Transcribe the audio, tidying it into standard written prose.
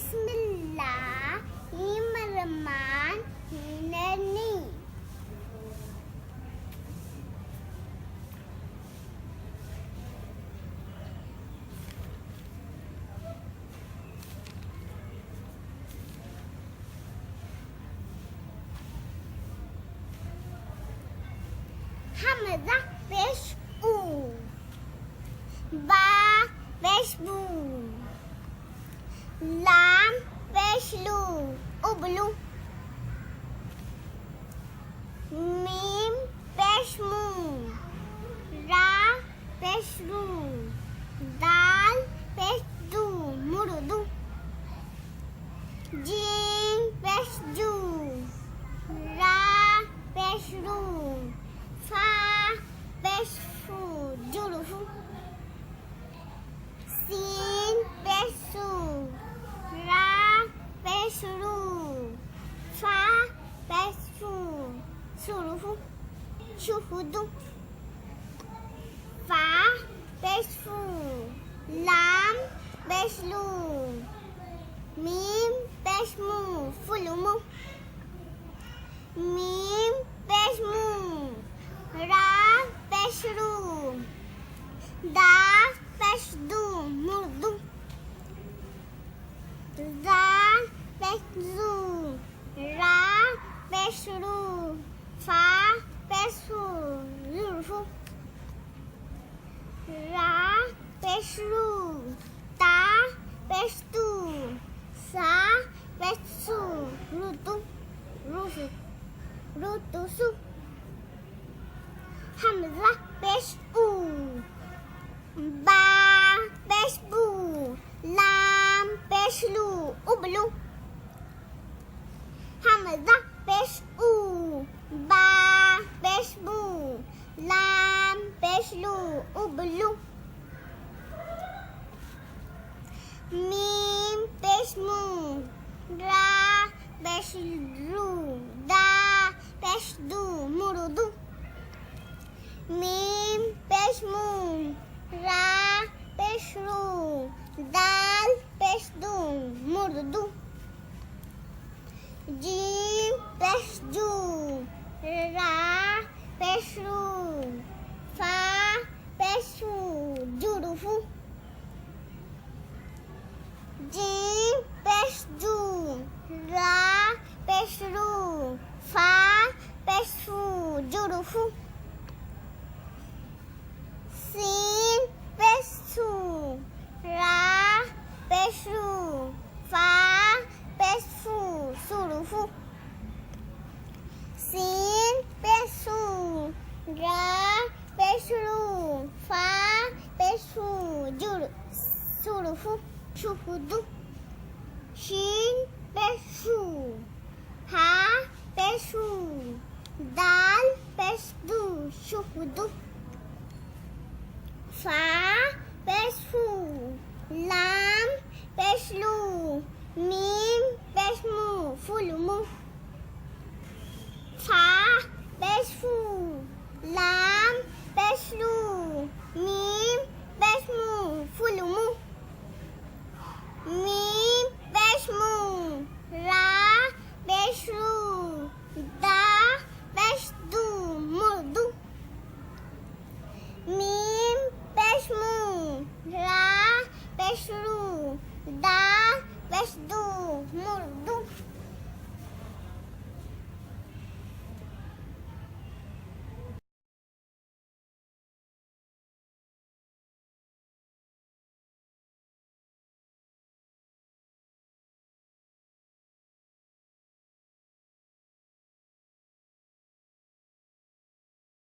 Bismillahirrahmanirrahim. Hamza pesh u, ba pesh bu, lam pesh lu, ublu, mim pesh mu, ra pesh ru, dal pesh du, murdu, jim pesh ju, ra pesh ru, fa pesh fu, jurufu, sin pesh su, ra pesh ru, fa pesh fu, surufu, shuhudu, fa pesh fu, lam pesh lu, mim pesh mu, fulumu, mim pesh mu, ra pesh ru, da pesh du, murdu, za pesh zu, ra pesh ru, fa pesh fu, zurfu, ra pesh ru, ta pesh tu, sa pesh su, rutu, rufu, rutusu. Hamza pesh u, ba pesh bu, lam pesh lu, ublu. Hamza pesh u, ba pesh bu, lam pesh lu, ublu. Mim pesh mu, ra pesh ru, da pesh du, murdu. Mim pesh mu, ra pesh ru, dal pesh du, murdu. Jim pesh ju, ra pesh ru, fa pesh fu, jurufu. Jim pesh ju, ra pesh ru, fa pesh fu, jurufu. Sin pesh su, ra pesh ru, fa pesh fu, surufu. Sin pesh su, ra pesh ru, fa pesh fu, surufu, shuhudu. Shin pesh su, ha pesh fu, dal pesh du, shuhudu. Fa pesh fu, lam pesh lu, mim pesh mu, fulumu.